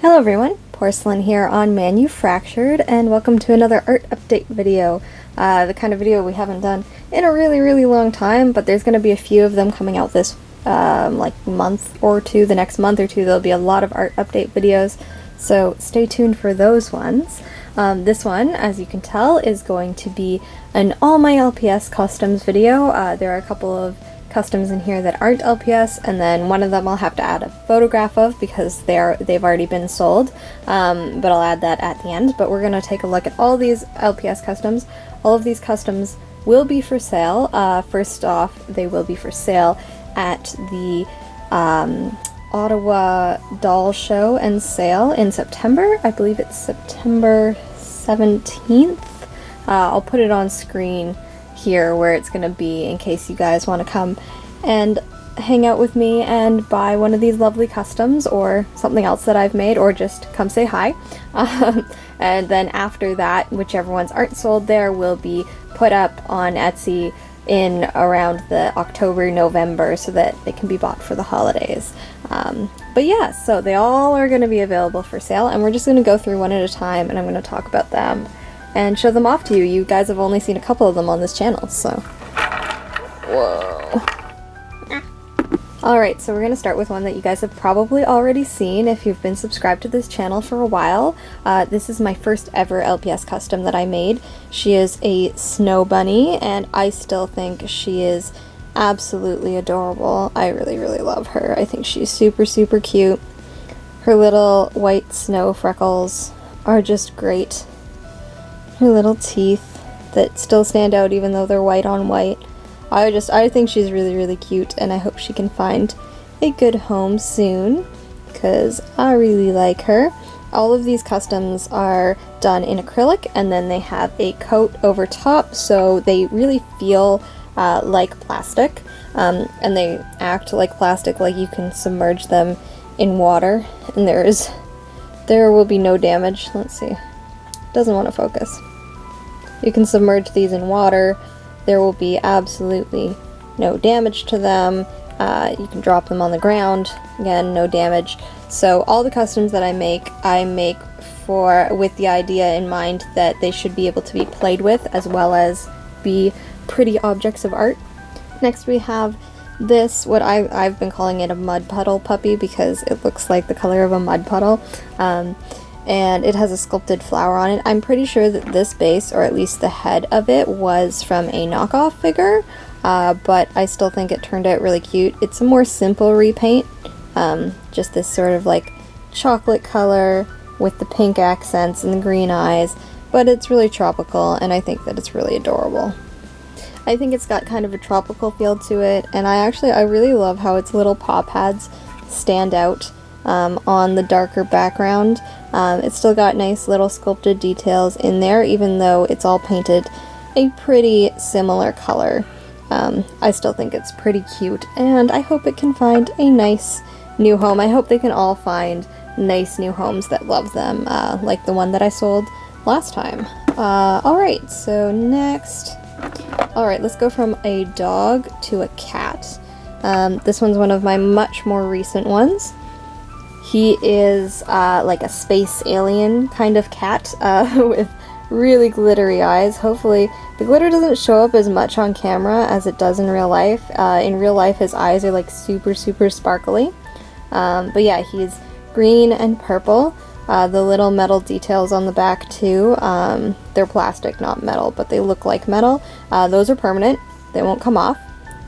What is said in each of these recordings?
Hello everyone, Porcelain here on Manufactured, and welcome to another art update video. The kind of video we haven't done in a really long time, but there's going to be a few of them coming out this month or two. The next month or two there'll be a lot of art update videos, so stay tuned for those ones. This one, as you can tell, is going to be an all My LPS Customs video. There are a couple of customs in here that aren't LPS, and then one of them I'll have to add a photograph of because they've already been sold, but I'll add that at the end. But we're going to take a look at all these LPS customs. All of these customs will be for sale. First off, they will be for sale at the Ottawa Doll Show and Sale in September. I believe it's September 17th. I'll put it on screen here where it's going to be in case you guys want to come and hang out with me and buy one of these lovely customs or something else that I've made, or just come say hi. And then after that, whichever ones aren't sold there will be put up on Etsy in around the October-November so that they can be bought for the holidays. But yeah, so they all are going to be available for sale, and we're just going to go through one at a time, and I'm going to talk about them and show them off to you. You guys have only seen a couple of them on this channel, so. Whoa. Alright, so we're going to start with one that you guys have probably already seen if you've been subscribed to this channel for a while. This is my first ever LPS custom that I made. She is a snow bunny, and I still think she is absolutely adorable. I really love her. I think she's super cute. Her little white snow freckles are just great. Her little teeth that still stand out even though they're white on white. I think she's really cute, and I hope she can find a good home soon because I really like her. All of these customs are done in acrylic, and then they have a coat over top, so they really feel like plastic, and they act like plastic, like you can submerge them in water and there will be no damage. Let's see. Doesn't want to focus. You can submerge these in water. There will be absolutely no damage to them. You can drop them on the ground. Again, no damage. So all the customs that I make with the idea in mind that they should be able to be played with as well as be pretty objects of art. Next we have this, what I've been calling it a mud puddle puppy because it looks like the color of a mud puddle. And it has a sculpted flower on it. I'm pretty sure that this base, or at least the head of it, was from a knockoff figure, but I still think it turned out really cute. It's a more simple repaint, just this sort of like chocolate color with the pink accents and the green eyes, but it's really tropical, and I think that it's really adorable. I think it's got kind of a tropical feel to it, and I really love how its little paw pads stand out on the darker background. It's still got nice little sculpted details in there, even though it's all painted a pretty similar color. I still think it's pretty cute, and I hope it can find a nice new home. I hope they can all find nice new homes that love them, like the one that I sold last time. Alright, so next. Alright, let's go from a dog to a cat. This one's one of my much more recent ones. He is like a space alien kind of cat with really glittery eyes. Hopefully the glitter doesn't show up as much on camera as it does in real life. In real life his eyes are like super sparkly. But yeah, he's green and purple. The little metal details on the back too, they're plastic, not metal, but they look like metal. Those are permanent. They won't come off.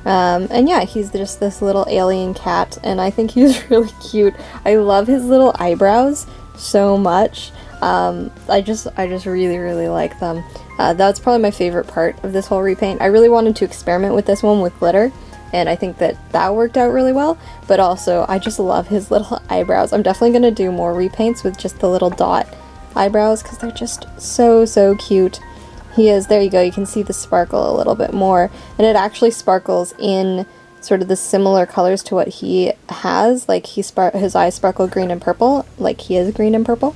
And yeah, he's just this little alien cat, and I think he's really cute. I love his little eyebrows so much. I just really like them. That's probably my favorite part of this whole repaint. I really wanted to experiment with this one with glitter, and I think that worked out really well, but also I just love his little eyebrows. I'm definitely going to do more repaints with just the little dot eyebrows because they're just so cute. There you go, you can see the sparkle a little bit more, and it actually sparkles in sort of the similar colors to what he has, like his eyes sparkle green and purple, like he is green and purple.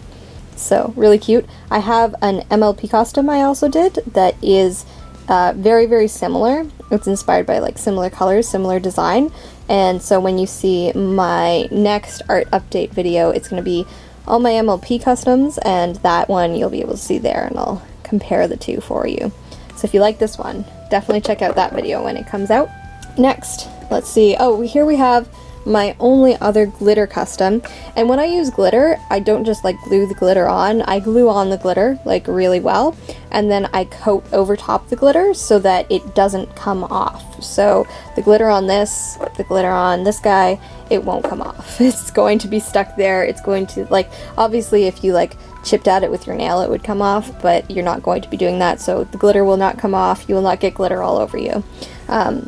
So, really cute. I have an MLP costume I also did that is very similar. It's inspired by like similar colors, similar design, and so when you see my next art update video, it's going to be all my MLP customs, and that one you'll be able to see there, and I'll compare the two for you. So if you like this one, definitely check out that video when it comes out. Next, let's see. Oh, here we have my only other glitter custom, and when I use glitter, I don't just like glue the glitter on, I glue on the glitter like really well, and then I coat over top the glitter so that it doesn't come off. So the glitter on this, the glitter on this guy, it won't come off. It's going to be stuck there. It's going to, like, obviously if you like chipped at it with your nail it would come off, but you're not going to be doing that, so the glitter will not come off. You will not get glitter all over you.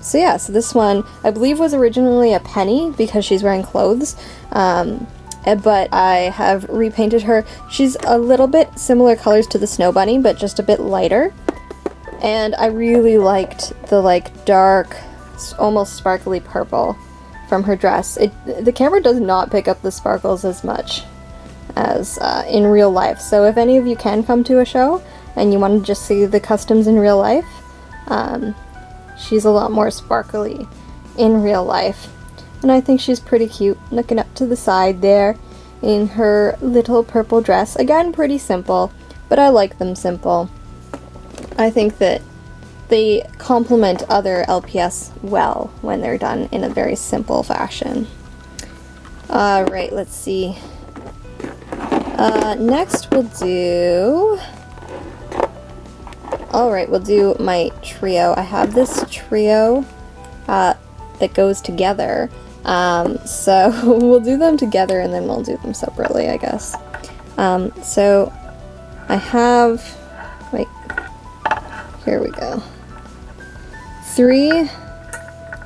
So yeah, so this one I believe was originally a penny because she's wearing clothes, but I have repainted her. She's a little bit similar colors to the Snow Bunny, but just a bit lighter, and I really liked the like dark, almost sparkly purple from her dress. The camera does not pick up the sparkles as much as in real life, so if any of you can come to a show and you want to just see the customs in real life, she's a lot more sparkly in real life, and I think she's pretty cute looking up to the side there in her little purple dress. Again, pretty simple, but I like them simple. I think that they complement other LPS well when they're done in a very simple fashion. Alright, let's see. Next we'll do... Alright, we'll do my trio. I have this trio that goes together, so we'll do them together and then we'll do them separately, I guess. So I have, wait, here we go. 3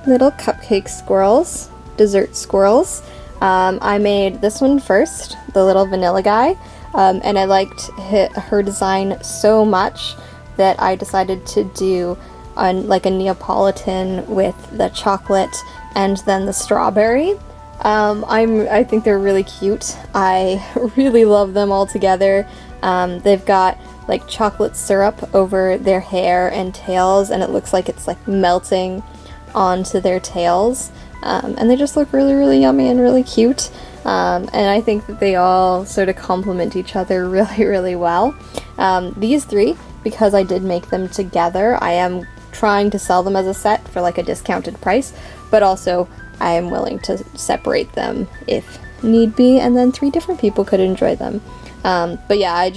little cupcake squirrels, dessert squirrels. I made this one first, the little vanilla guy, and I liked her design so much that I decided to do like a Neapolitan with the chocolate and then the strawberry. I think they're really cute. I really love them all together. They've got like chocolate syrup over their hair and tails, and it looks like it's like melting onto their tails. And they just look really, really yummy and really cute. And I think that they all sort of complement each other really, really well. These 3, because I did make them together, I am trying to sell them as a set for like a discounted price, but also I am willing to separate them if need be, and then 3 different people could enjoy them. But yeah, I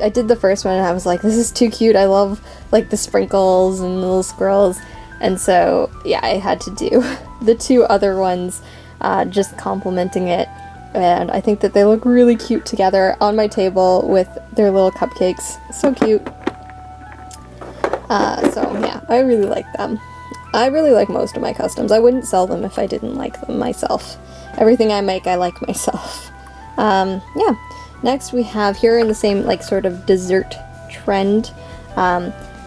did the first one and I was like, this is too cute. I love like the sprinkles and little squirrels, and so yeah, I had to do the 2 other ones, just complementing it. And I think that they look really cute together on my table with their little cupcakes. So cute. So yeah, I really like them. I really like most of my customs. I wouldn't sell them if I didn't like them myself. Everything I make, I like myself. Yeah. Next we have, here in the same like sort of dessert trend,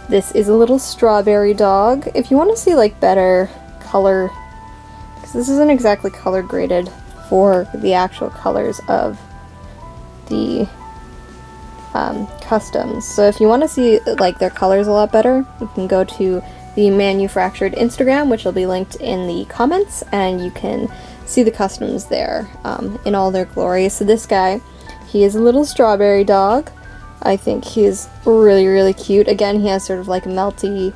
this is a little strawberry dog. If you want to see like better color, because this isn't exactly color graded for the actual colors of the customs. So if you want to see like their colors a lot better, you can go to the Manufactured Instagram, which will be linked in the comments, and you can see the customs there in all their glory. So this guy, he is a little strawberry dog. I think he's really, really cute. Again, he has sort of like melty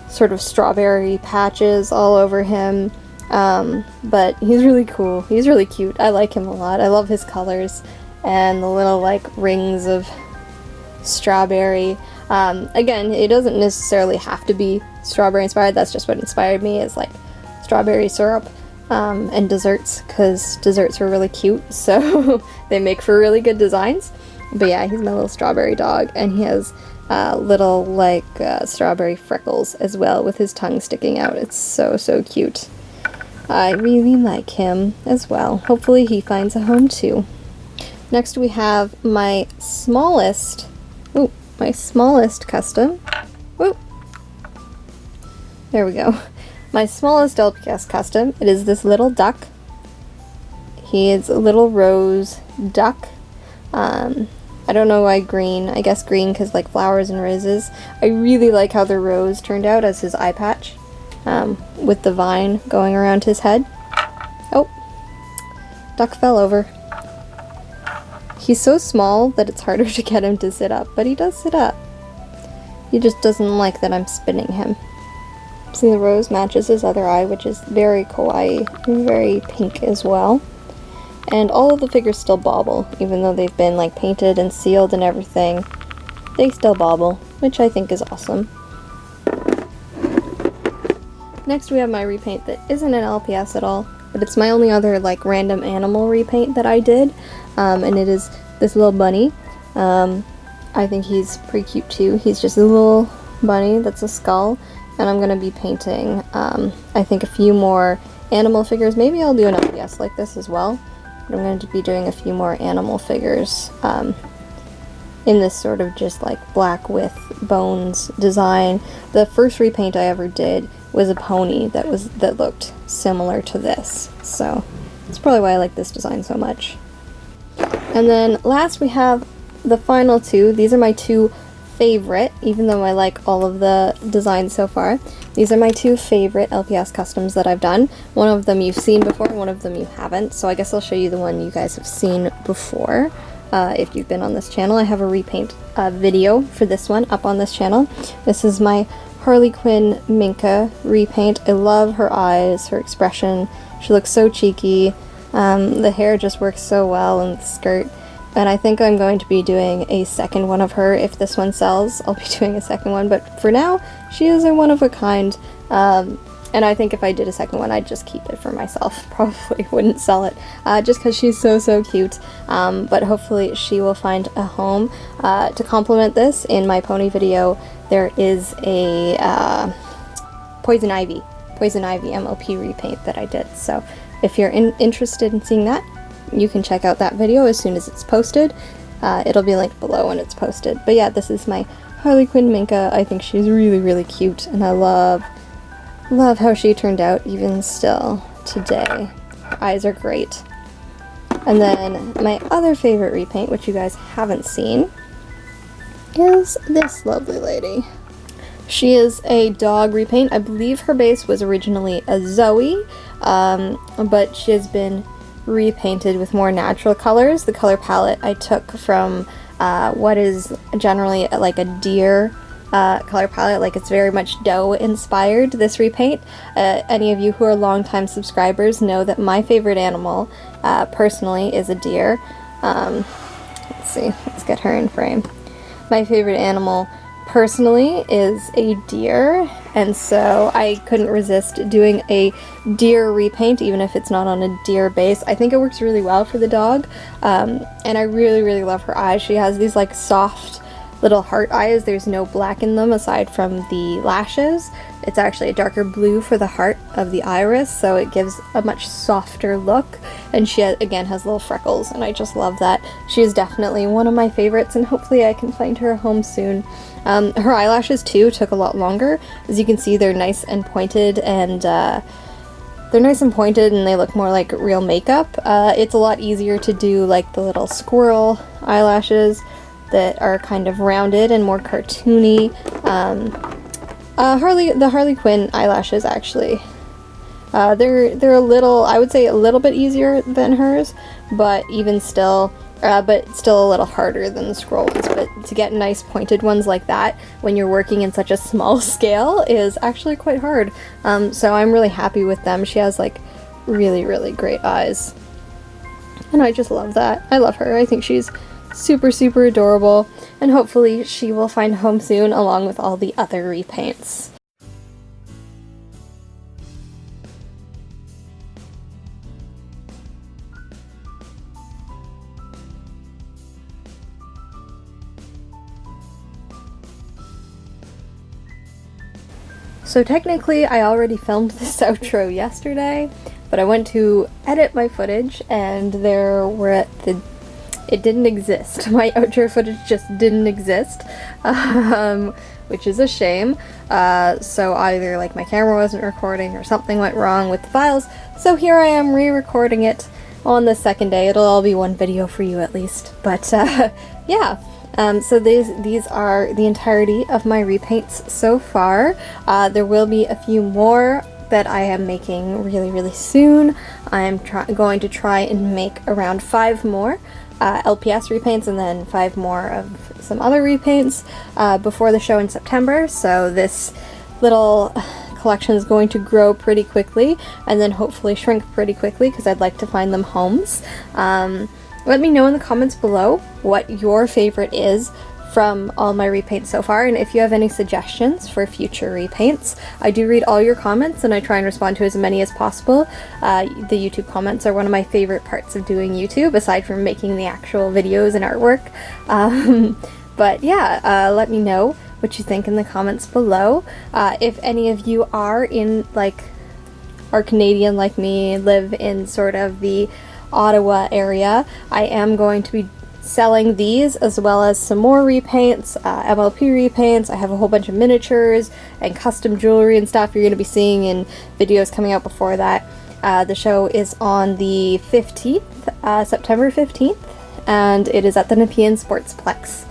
sort of strawberry patches all over him. But he's really cool. He's really cute. I like him a lot. I love his colors and the little like rings of strawberry. Again, it doesn't necessarily have to be strawberry inspired. That's just what inspired me, is like strawberry syrup and desserts, because desserts are really cute, so they make for really good designs. But yeah, he's my little strawberry dog, and he has little like strawberry freckles as well with his tongue sticking out. It's so, so cute. I really like him as well. Hopefully he finds a home too. Next we have my smallest custom. Ooh. There we go. My smallest LPS custom. It is this little duck. He is a little rose duck. I don't know why green. I guess green because like flowers and roses. I really like how the rose turned out as his eye patch, with the vine going around his head. Oh, duck fell over. He's so small that it's harder to get him to sit up, but he does sit up. He just doesn't like that I'm spinning him. See, the rose matches his other eye, which is very kawaii and very pink as well. And all of the figures still bobble, even though they've been like painted and sealed and everything. They still bobble, which I think is awesome. Next we have my repaint that isn't an LPS at all, but it's my only other like random animal repaint that I did, and it is this little bunny. I think he's pretty cute too. He's just a little bunny that's a skull, and I'm going to be painting, I think, a few more animal figures. Maybe I'll do an LPS like this as well, but I'm going to be doing a few more animal figures in this sort of just like black with bones design. The first repaint I ever did was a pony that looked similar to this, so that's probably why I like this design so much. And then last we have the final two. These are my two favorite, even though I like all of the designs so far. These are my two favorite LPS customs that I've done. One of them you've seen before, one of them you haven't, so I guess I'll show you the one you guys have seen before. If you've been on this channel, I have a repaint video for this one up on this channel. This is my Harley Quinn Minka repaint. I love her eyes, her expression. She looks so cheeky. The hair just works so well, and the skirt. And I think I'm going to be doing a second one of her. If this one sells, I'll be doing a second one. But for now, she is a one-of-a-kind. And I think if I did a second one, I'd just keep it for myself. Probably wouldn't sell it, just because she's so cute. But hopefully she will find a home. To complement this, in my pony video, there is a Poison Ivy MLP repaint that I did. So if you're interested in seeing that, you can check out that video as soon as it's posted. It'll be linked below when it's posted. But yeah, this is my Harley Quinn Minka. I think she's really cute, and I love how she turned out even still today. Her eyes are great. And then my other favorite repaint, which you guys haven't seen, is this lovely lady. She is a dog repaint. I believe her base was originally a Zoe, but she has been repainted with more natural colors. The color palette I took from what is generally like a deer color palette, like it's very much doe inspired, this repaint. Any of you who are longtime subscribers know that my favorite animal personally is a deer. Let's see, let's get her in frame. My favorite animal personally is a deer, and so I couldn't resist doing a deer repaint, even if it's not on a deer base. I think it works really well for the dog, and I really love her eyes. She has these like soft little heart eyes. There's no black in them aside from the lashes. It's actually a darker blue for the heart of the iris, so it gives a much softer look. And she again has little freckles, and I just love that. She is definitely one of my favorites, and hopefully I can find her a home soon. Her eyelashes too took a lot longer. As you can see, they're nice and pointed, and they look more like real makeup. It's a lot easier to do like the little squirrel eyelashes that are kind of rounded and more cartoony. The Harley Quinn eyelashes actually, they're a little, I would say a little bit easier than hers, but even still, but still a little harder than the scroll ones. But to get nice pointed ones like that when you're working in such a small scale is actually quite hard. So I'm really happy with them. She has like really great eyes, and I just love that. I love her. I think she's super adorable, and hopefully she will find a home soon along with all the other repaints. So technically I already filmed this outro yesterday, but I went to edit my footage and it didn't exist. My outro footage just didn't exist, which is a shame. So either like my camera wasn't recording or something went wrong with the files. So here I am re-recording it on the second day. It'll all be one video for you at least. But yeah. So these are the entirety of my repaints so far. There will be a few more that I am making really soon. I am going to try and make around 5 more. LPS repaints and then 5 more of some other repaints before the show in September. So this little collection is going to grow pretty quickly and then hopefully shrink pretty quickly because I'd like to find them homes. Let me know in the comments below what your favorite is from all my repaints so far, and if you have any suggestions for future repaints. I do read all your comments and I try and respond to as many as possible. The YouTube comments are one of my favorite parts of doing YouTube, aside from making the actual videos and artwork. But yeah, let me know what you think in the comments below. If any of you are Canadian like me, live in sort of the Ottawa area, I am going to be selling these as well as some more repaints, MLP repaints. I have a whole bunch of miniatures and custom jewelry and stuff you're going to be seeing in videos coming out before that. The show is on the 15th, September 15th, and it is at the Nepean Sportsplex.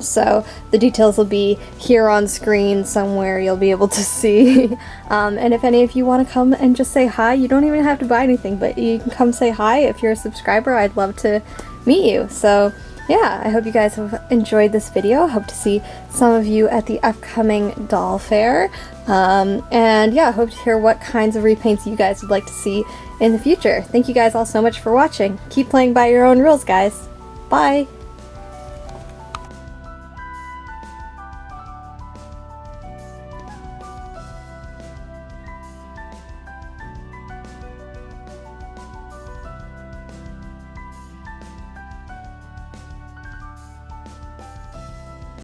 So the details will be here on screen somewhere, you'll be able to see. And if any of you want to come and just say hi, you don't even have to buy anything, but you can come say hi. If you're a subscriber, I'd love to meet you. So yeah, I hope you guys have enjoyed this video. I hope to see some of you at the upcoming doll fair. And yeah, I hope to hear what kinds of repaints you guys would like to see in the future. Thank you guys all so much for watching. Keep playing by your own rules, guys. Bye!